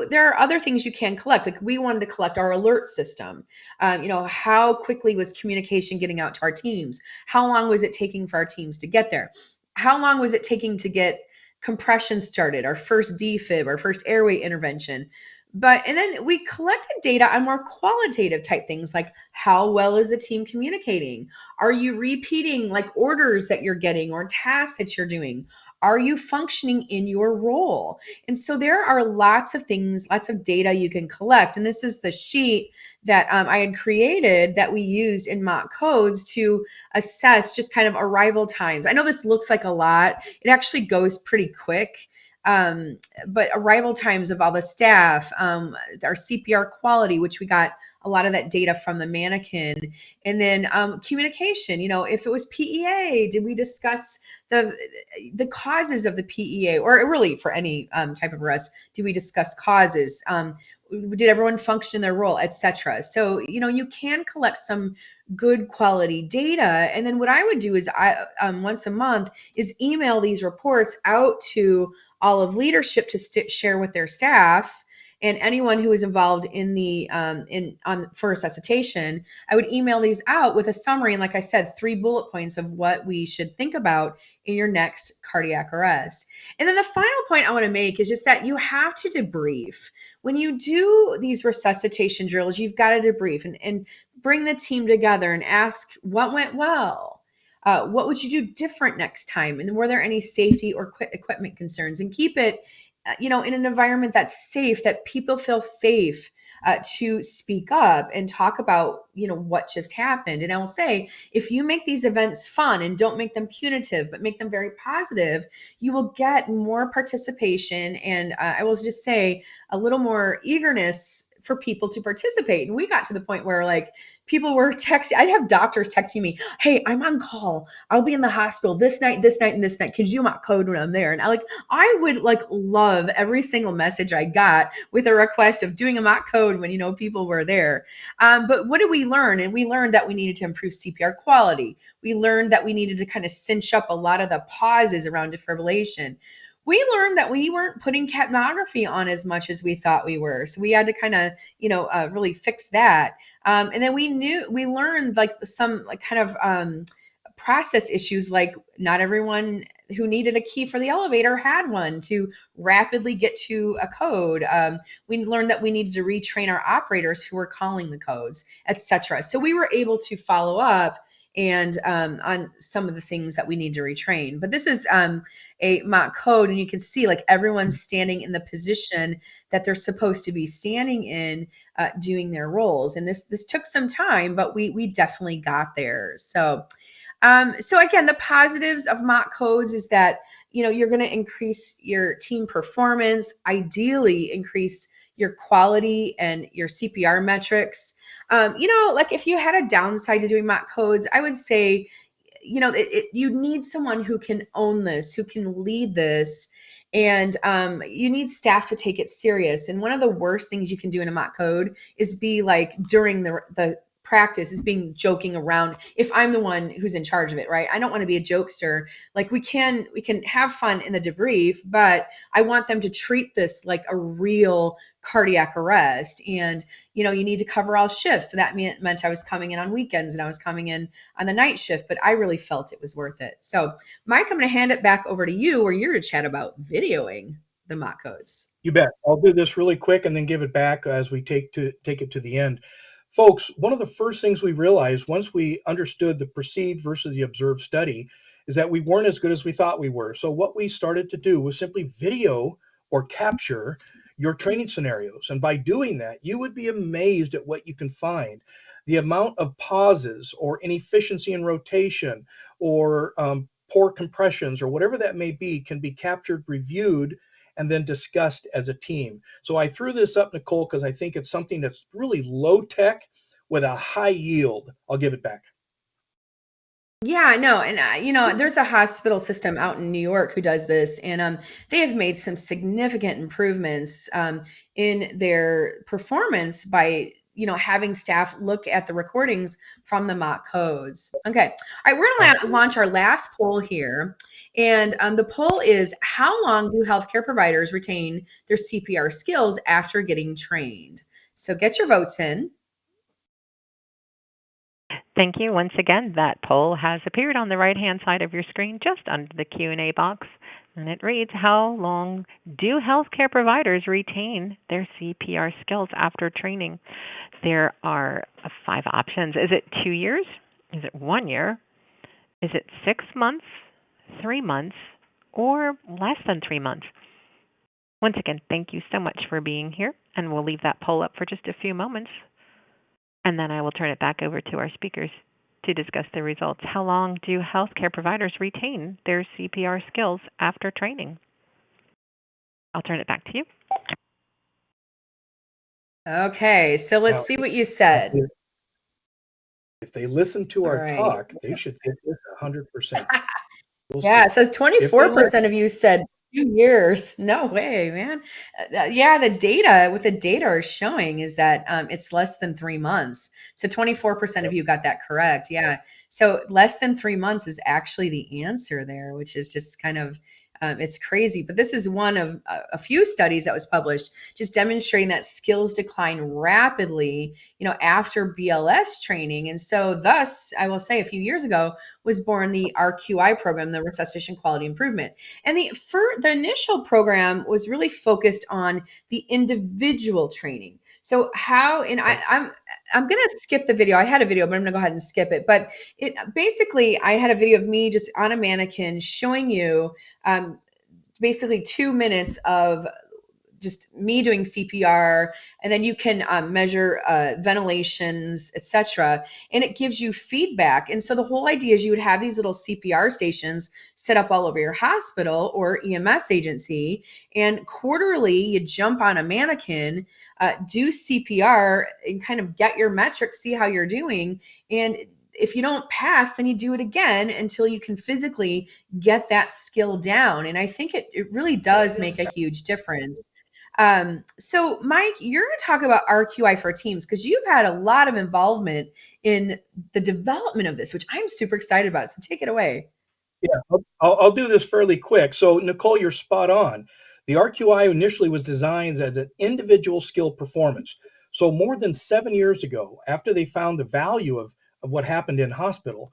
there are other things you can collect. Like we wanted to collect our alert system. How quickly was communication getting out to our teams? How long was it taking for our teams to get there? How long was it taking to get compression started, our first defib, our first airway intervention? And then we collected data on more qualitative type things like how well is the team communicating? Are you repeating like orders that you're getting or tasks that you're doing? Are you functioning in your role? And so there are lots of things, lots of data you can collect. And this is the sheet that I had created that we used in mock codes to assess just kind of arrival times. I know this looks like a lot. It actually goes pretty quick. But arrival times of all the staff, our CPR quality, which we got a lot of that data from the mannequin, and then communication. If it was PEA, did we discuss the causes of the PEA, or really for any type of arrest, do we discuss causes? Did everyone function in their role, etc.? So you can collect some good quality data, and then what I would do is I once a month is email these reports out to all of leadership to share with their staff and anyone who is involved in the for resuscitation. I would email these out with a summary and, like I said, 3 bullet points of what we should think about in your next cardiac arrest. And then the final point I want to make is just that you have to debrief. When you do these resuscitation drills, you've got to debrief and bring the team together and ask what went well. What would you do different next time? And were there any safety or equipment concerns? And keep it, in an environment that's safe, that people feel safe to speak up and talk about, what just happened. And I will say, if you make these events fun and don't make them punitive, but make them very positive, you will get more participation. And I will just say a little more eagerness for people to participate. And we got to the point where like people were texting. I'd have doctors texting me, "Hey, I'm on call. I'll be in the hospital this night, and this night. Could you mock code when I'm there?" And I would love every single message I got with a request of doing a mock code when people were there. But what did we learn? And we learned that we needed to improve CPR quality. We learned that we needed to kind of cinch up a lot of the pauses around defibrillation. We learned that we weren't putting capnography on as much as we thought we were. So we had to kind of, really fix that. And then we learned some kind of process issues, like not everyone who needed a key for the elevator had one to rapidly get to a code. We learned that we needed to retrain our operators who were calling the codes, etc. So we were able to follow up and on some of the things that we need to retrain. But this is a mock code, and you can see like everyone's standing in the position that they're supposed to be standing in, doing their roles. And this took some time, but we definitely got there. So again, the positives of mock codes is that you're going to increase your team performance, ideally increase your quality and your CPR metrics. Like if you had a downside to doing mock codes, I would say, you need someone who can own this, who can lead this, and you need staff to take it serious. And one of the worst things you can do in a mock code is be like during the practice is being joking around. If I'm the one who's in charge of it, right? I don't want to be a jokester. Like we can have fun in the debrief, but I want them to treat this like a real cardiac arrest. And you need to cover all shifts. So that meant I was coming in on weekends and I was coming in on the night shift, but I really felt it was worth it. So Mike, I'm going to hand it back over to you, where you're to chat about videoing the mock codes. You bet. I'll do this really quick and then give it back as we take it to the end. Folks, one of the first things we realized once we understood the perceived versus the observed study is that we weren't as good as we thought we were. So what we started to do was simply video or capture your training scenarios. And by doing that, you would be amazed at what you can find. The amount of pauses or inefficiency in rotation or poor compressions or whatever that may be can be captured, reviewed, and then discussed as a team. So I threw this up, Nicole, because I think it's something that's really low tech with a high yield. I'll give it back. Yeah, no, and there's a hospital system out in New York who does this, and they have made some significant improvements in their performance by having staff look at the recordings from the mock codes. Okay, all right, we're gonna launch our last poll here, and the poll is: how long do healthcare providers retain their CPR skills after getting trained? So get your votes in. Thank you. Once again, that poll has appeared on the right-hand side of your screen just under the Q&A box, and it reads, how long do healthcare providers retain their CPR skills after training? There are 5 options. Is it 2 years? Is it 1 year? Is it 6 months, 3 months, or less than 3 months? Once again, thank you so much for being here, and we'll leave that poll up for just a few moments. And then I will turn it back over to our speakers to discuss the results. How long do healthcare providers retain their CPR skills after training? I'll turn it back to you. Okay, so let's Now, see what you said. if they listen to All our right. talk, they should get this 100%. We'll Yeah, see. it says If they 24% of you said 2 years. No way, man. Yeah, the data, what the data are showing is that it's less than 3 months. So 24% of you got that correct. Yeah. So less than 3 months is actually the answer there, which is just kind of, it's crazy. But this is one of a few studies that was published just demonstrating that skills decline rapidly, after BLS training. And so thus, I will say a few years ago, was born the RQI program, the Resuscitation Quality Improvement. And the initial program was really focused on the individual training. So how, and I'm gonna skip the video. I had a video, but I'm gonna go ahead and skip it. But it basically, I had a video of me just on a mannequin showing you basically 2 minutes of just me doing CPR, and then you can measure ventilations, etc. And it gives you feedback. And so the whole idea is you would have these little CPR stations set up all over your hospital or EMS agency, and quarterly you jump on a mannequin, do CPR, and kind of get your metrics, see how you're doing. And if you don't pass, then you do it again until you can physically get that skill down. And I think it really does make a huge difference. So Mike, you're going to talk about RQI for teams because you've had a lot of involvement in the development of this, which I'm super excited about. So take it away. Yeah, I'll do this fairly quick. So, Nicole, you're spot on. The RQI initially was designed as an individual skill performance. So, more than 7 years ago, after they found the value of what happened in hospital,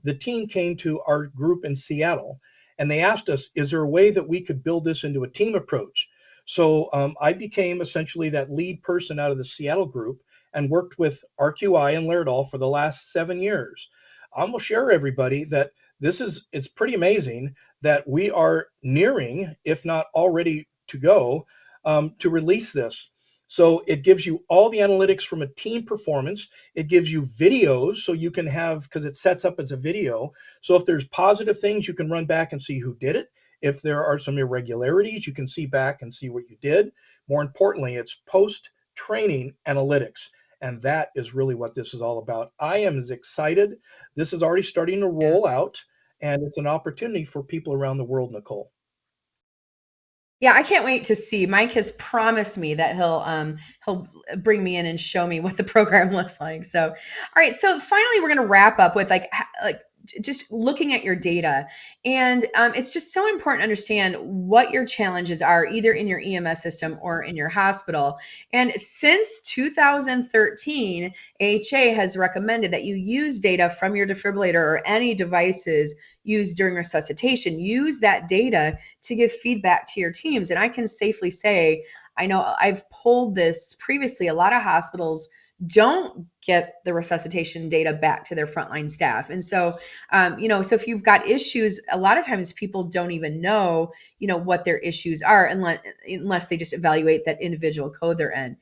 the team came to our group in Seattle and they asked us, is there a way that we could build this into a team approach? So, I became essentially that lead person out of the Seattle group and worked with RQI and Laerdal for the last 7 years. I will share everybody that it's pretty amazing that we are nearing, if not already to go, to release this. So it gives you all the analytics from a team performance. It gives you videos so you can have, because it sets up as a video. So if there's positive things, you can run back and see who did it. If there are some irregularities, you can see back and see what you did. More importantly, it's post-training analytics. And that is really what this is all about. I am as excited. This is already starting to roll out, and it's an opportunity for people around the world, Nicole. Yeah, I can't wait to see. Mike has promised me that he'll bring me in and show me what the program looks like. So, all right. So finally, we're gonna wrap up with like just looking at your data, and it's just so important to understand what your challenges are, either in your EMS system or in your hospital. And since 2013, AHA has recommended that you use data from your defibrillator or any devices used during resuscitation. Use that data to give feedback to your teams. And I can safely say, I know I've pulled this previously. A lot of hospitals don't get the resuscitation data back to their frontline staff. And so, so if you've got issues, a lot of times people don't even know, what their issues are unless they just evaluate that individual code they're in.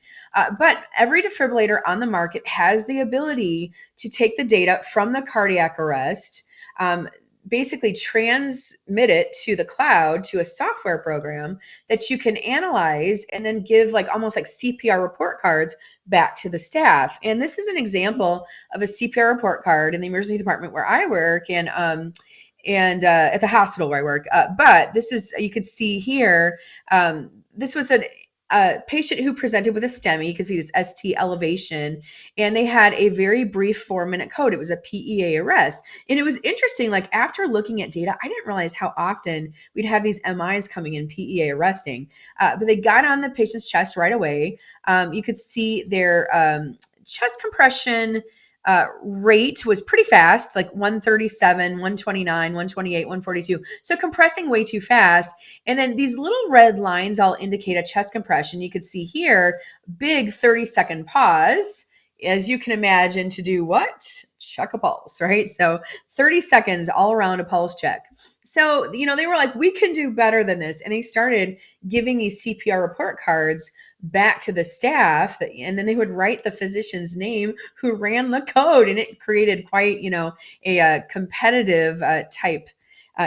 But every defibrillator on the market has the ability to take the data from the cardiac arrest, basically transmit it to the cloud to a software program that you can analyze and then give like almost like CPR report cards back to the staff. And this is an example of a CPR report card in the emergency department where I work and at the hospital where I work. But this is, you could see here, this was a patient who presented with a STEMI. You can see this ST elevation, and they had a very brief 4-minute code. It was a PEA arrest. And it was interesting, like after looking at data, I didn't realize how often we'd have these MIs coming in PEA arresting. But they got on the patient's chest right away. You could see their chest compression rate was pretty fast, like 137, 129, 128, 142. So compressing way too fast. And then these little red lines all indicate a chest compression. You could see here, big 30-second pause, as you can imagine, to do what? Check a pulse, right? So 30 seconds all around a pulse check. So, they were like, we can do better than this. And they started giving these CPR report cards back to the staff, and then they would write the physician's name who ran the code, and it created quite a competitive type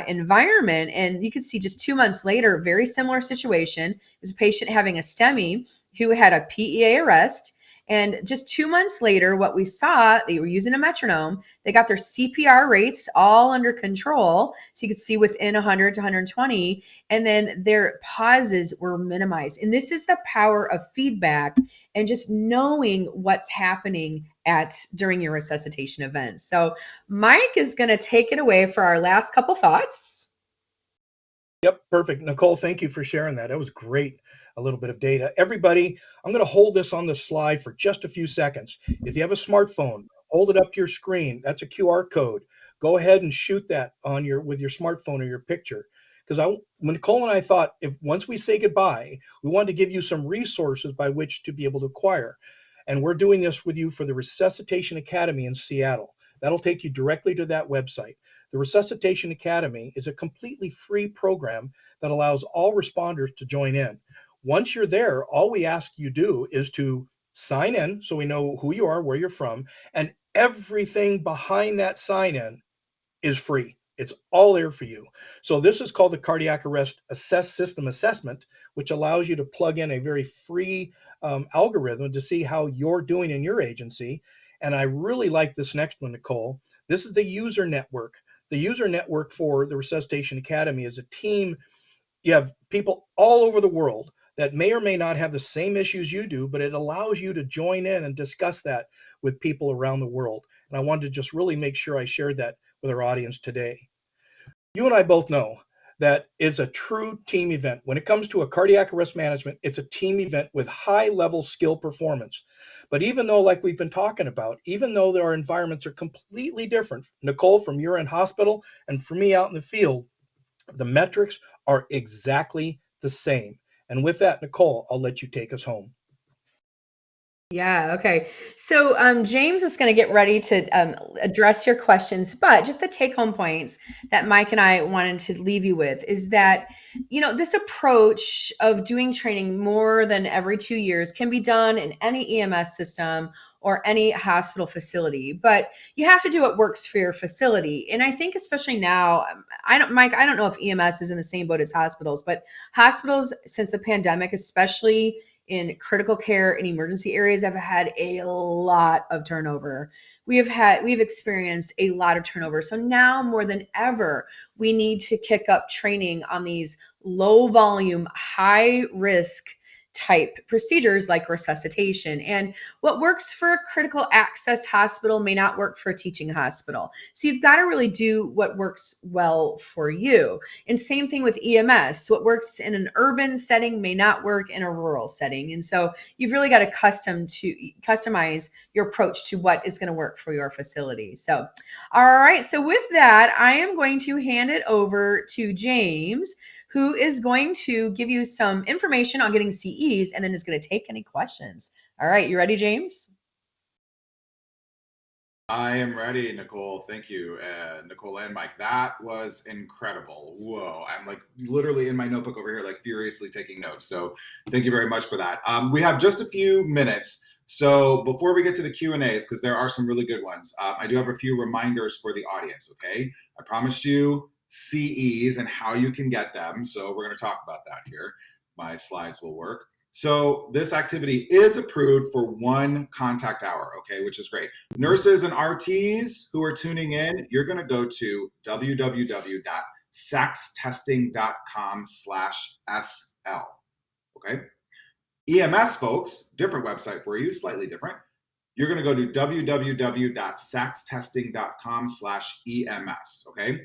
environment. And you could see just 2 months later, very similar situation. It was a patient having a STEMI who had a PEA arrest. And just 2 months later, what we saw, they were using a metronome. They got their CPR rates all under control. So you could see within 100 to 120, and then their pauses were minimized. And this is the power of feedback and just knowing what's happening during your resuscitation events. So Mike is going to take it away for our last couple thoughts. Yep, perfect. Nicole, thank you for sharing that. That was great. A little bit of data. Everybody, I'm going to hold this on the slide for just a few seconds. If you have a smartphone, hold it up to your screen. That's a QR code. Go ahead and shoot that with your smartphone or your picture. Because when Nicole and I thought, if once we say goodbye, we wanted to give you some resources by which to be able to acquire. And we're doing this with you for the Resuscitation Academy in Seattle. That'll take you directly to that website. The Resuscitation Academy is a completely free program that allows all responders to join in. Once you're there, all we ask you do is to sign in so we know who you are, where you're from, and everything behind that sign in is free. It's all there for you. So this is called the Cardiac Arrest System Assessment, which allows you to plug in a very free algorithm to see how you're doing in your agency. And I really like this next one, Nicole. This is the user network. The user network for the Resuscitation Academy is a team. You have people all over the world that may or may not have the same issues you do, but it allows you to join in and discuss that with people around the world. And I wanted to just really make sure I shared that with our audience today. You and I both know that it's a true team event. When it comes to a cardiac arrest management, it's a team event with high level skill performance. But even though, like we've been talking about, even though our environments are completely different, Nicole, from you're in hospital and for me out in the field, the metrics are exactly the same. And with that, Nicole, I'll let you take us home. Yeah, okay. So James is going to get ready to address your questions, but just the take-home points that Mike and I wanted to leave you with is that, this approach of doing training more than every 2 years can be done in any EMS system or any hospital facility, but you have to do what works for your facility. And I think especially now, Mike, I don't know if EMS is in the same boat as hospitals, but hospitals since the pandemic, especially in critical care and emergency areas, have had a lot of turnover. We've experienced a lot of turnover. So now more than ever, we need to kick up training on these low volume, high risk type procedures like resuscitation. And what works for a critical access hospital may not work for a teaching hospital. So you've got to really do what works well for you. And same thing with EMS. What works in an urban setting may not work in a rural setting. And so you've really got to customize your approach to what is going to work for your facility. So, all right. So with that, I am going to hand it over to James, who is going to give you some information on getting CEs and then is going to take any questions. All right, you ready, James? I am ready, Nicole. Thank you, Nicole and Mike. That was incredible. Whoa, I'm like literally in my notebook over here, like furiously taking notes. So thank you very much for that. We have just a few minutes So before we get to the Q&As, because there are some really good ones, I do have a few reminders for the audience, okay? I promised you CEs and how you can get them. So we're going to talk about that here. My slides will work. So this activity is approved for 1 contact hour, okay, which is great. Nurses and RTs who are tuning in, you're going to go to www.saxtesting.com/SL, okay? EMS folks, different website for you, slightly different. You're going to go to www.saxtesting.com/EMS, okay?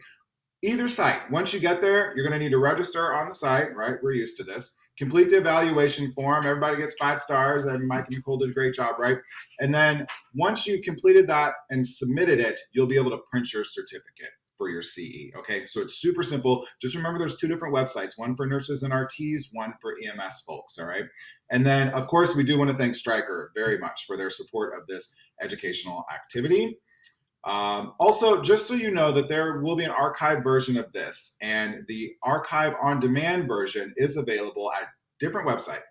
Either site. Once you get there, you're going to need to register on the site, right? We're used to this. Complete the evaluation form. Everybody gets 5 stars, and Mike and Nicole did a great job, right? And then once you completed that and submitted it, you'll be able to print your certificate for your CE, okay? So it's super simple. Just remember there's 2 different websites, one for nurses and RTs, one for EMS folks, all right? And then, of course, we do want to thank Stryker very much for their support of this educational activity. Also, just so you know that there will be an archived version of this, and the archive on demand version is available at different website,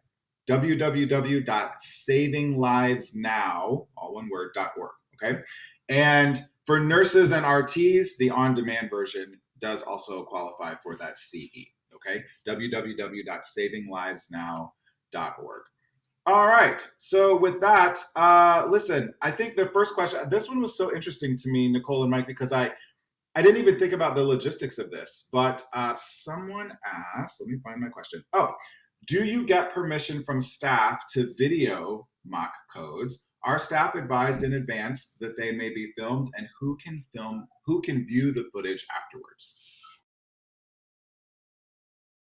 www.savinglivesnow, all one word, .org, okay? And for nurses and RTs, the on demand version does also qualify for that CE, okay? www.savinglivesnow.org. All right. So with that, listen, I think the first question, this one was so interesting to me, Nicole and Mike, because I didn't even think about the logistics of this, but someone asked, let me find my question. Oh, do you get permission from staff to video mock codes? Are staff advised in advance that they may be filmed, and who can view the footage afterwards?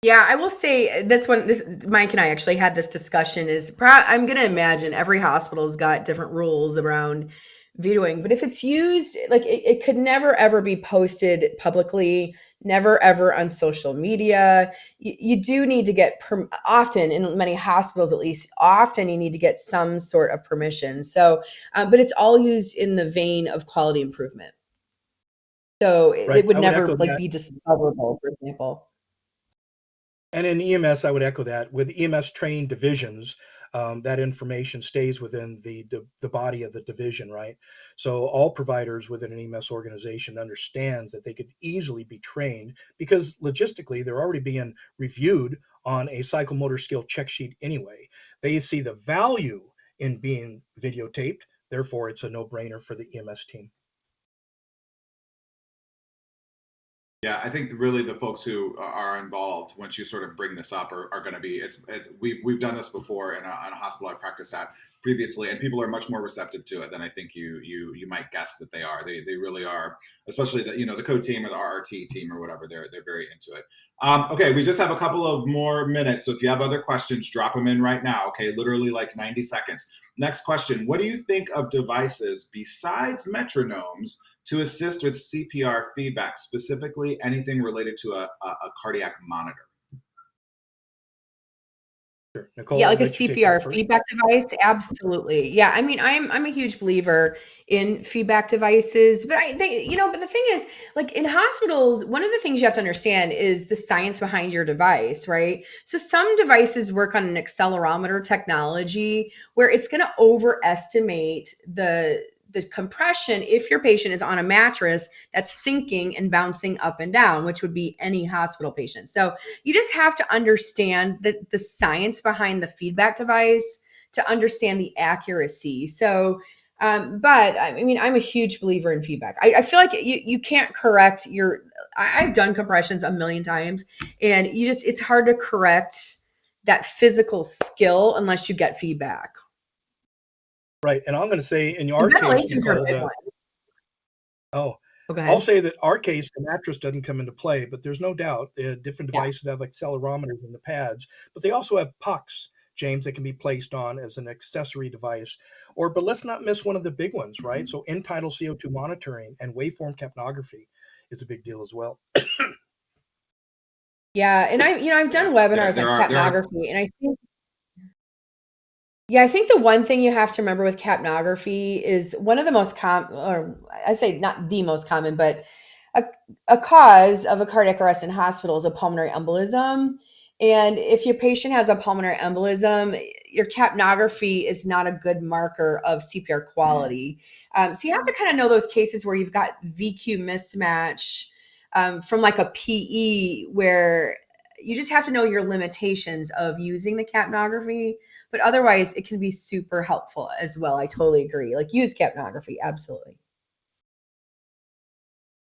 Yeah, I will say this one, Mike and I actually had this discussion I'm going to imagine every hospital's got different rules around videoing, but if it's used, like it could never ever be posted publicly, never ever on social media. You do need to get, often in many hospitals at least, often you need to get some sort of permission. So, but it's all used in the vein of quality improvement. So Right. it would I would never echo like that. be discoverable, for example. And in EMS, I would echo that. With EMS trained divisions, that information stays within the body of the division, right? So all providers within an EMS organization understands that they could easily be trained because logistically they're already being reviewed on a psychomotor skill check sheet anyway. They see the value in being videotaped, therefore it's a no-brainer for the EMS team. Yeah, I think really the folks who are involved, once you sort of bring this up, are going to be. We've done this before in a hospital I practiced at previously, and people are much more receptive to it than I think you might guess that they are. They really are, especially the code team or the RRT team or whatever. They're very into it. Okay, we just have a couple of more minutes, so if you have other questions, drop them in right now. Okay, literally like 90 seconds. Next question: what do you think of devices besides metronomes to assist with CPR feedback, specifically anything related to a cardiac monitor? Sure. Nicole, Yeah, I'll like a let you take that CPR first. feedback device, absolutely. Yeah, I mean, I'm a huge believer in feedback devices, but I think, but the thing is, like in hospitals, one of the things you have to understand is the science behind your device, right? So some devices work on an accelerometer technology where it's going to overestimate the compression if your patient is on a mattress that's sinking and bouncing up and down, which would be any hospital patient. So you just have to understand the science behind the feedback device to understand the accuracy. So, but I mean, I'm a huge believer in feedback. I feel like you can't correct I've done compressions a million times, and it's hard to correct that physical skill unless you get feedback. Right. And I'm going to say in And our case, ventilations are a Nicole, big one. oh, Oh, go I'll ahead. say that our case, the mattress doesn't come into play, but there's no doubt different Yeah. devices have accelerometers in the pads, but they also have pucks, James, that can be placed on as an accessory device. But let's not miss one of the big ones, right? So end-tidal CO2 monitoring and waveform capnography is a big deal as well. Yeah, and I've done Yeah, webinars on there are. capnography, and I think, yeah, I think the one thing you have to remember with capnography is one of the most common, or I say not the most common, but a cause of a cardiac arrest in hospital is a pulmonary embolism. And if your patient has a pulmonary embolism, your capnography is not a good marker of CPR quality. So you have to kind of know those cases where you've got VQ mismatch from like a PE, where you just have to know your limitations of using the capnography. But otherwise, it can be super helpful as well. I totally agree. Like, use capnography, absolutely.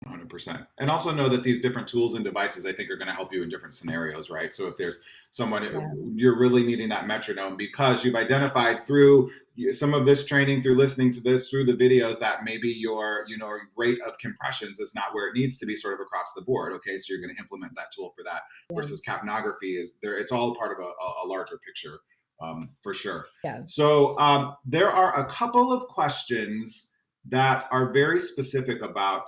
100%. And also know that these different tools and devices, I think, are going to help you in different scenarios, right? So if there's someone, you're really needing that metronome because you've identified through some of this training, through listening to this, through the videos, that maybe your, rate of compressions is not where it needs to be sort of across the board. Okay. So you're going to implement that tool for that versus capnography is there. It's all part of a larger picture, for sure. Yeah. So there are a couple of questions that are very specific about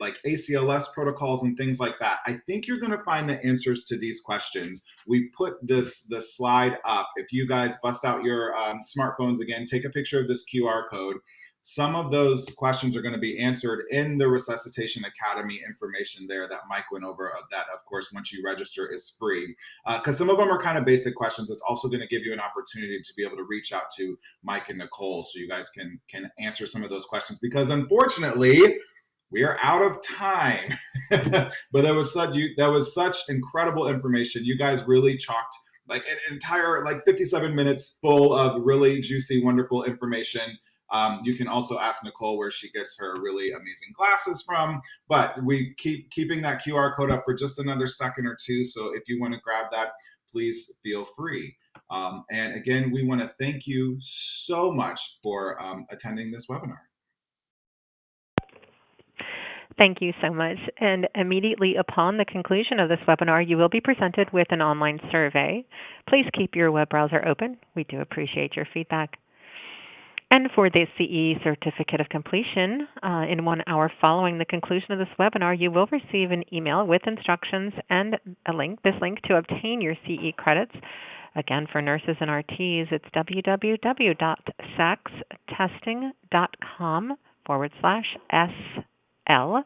like ACLS protocols and things like that. I think you're going to find the answers to these questions. We put the slide up. If you guys bust out your smartphones again, take a picture of this QR code. Some of those questions are going to be answered in the Resuscitation Academy information there that Mike went over. That, of course, once you register is free. Because some of them are kind of basic questions. It's also going to give you an opportunity to be able to reach out to Mike and Nicole so you guys can answer some of those questions, because unfortunately we are out of time. But that was such incredible information. You guys really chalked like an entire 57 minutes full of really juicy, wonderful information. You can also ask Nicole where she gets her really amazing glasses from, but we keeping that QR code up for just another second or two. So if you want to grab that, please feel free. And again, we want to thank you so much for attending this webinar. Thank you so much. And immediately upon the conclusion of this webinar, you will be presented with an online survey. Please keep your web browser open. We do appreciate your feedback. And for the CE Certificate of Completion, in 1 hour following the conclusion of this webinar, you will receive an email with instructions and this link to obtain your CE credits. Again, for nurses and RTs, it's www.saxtesting.com/SL.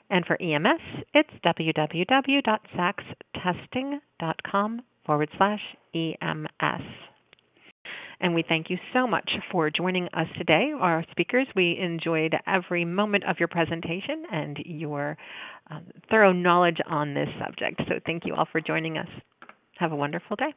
And for EMS, it's www.saxtesting.com/EMS. And we thank you so much for joining us today, our speakers. We enjoyed every moment of your presentation and your thorough knowledge on this subject. So thank you all for joining us. Have a wonderful day.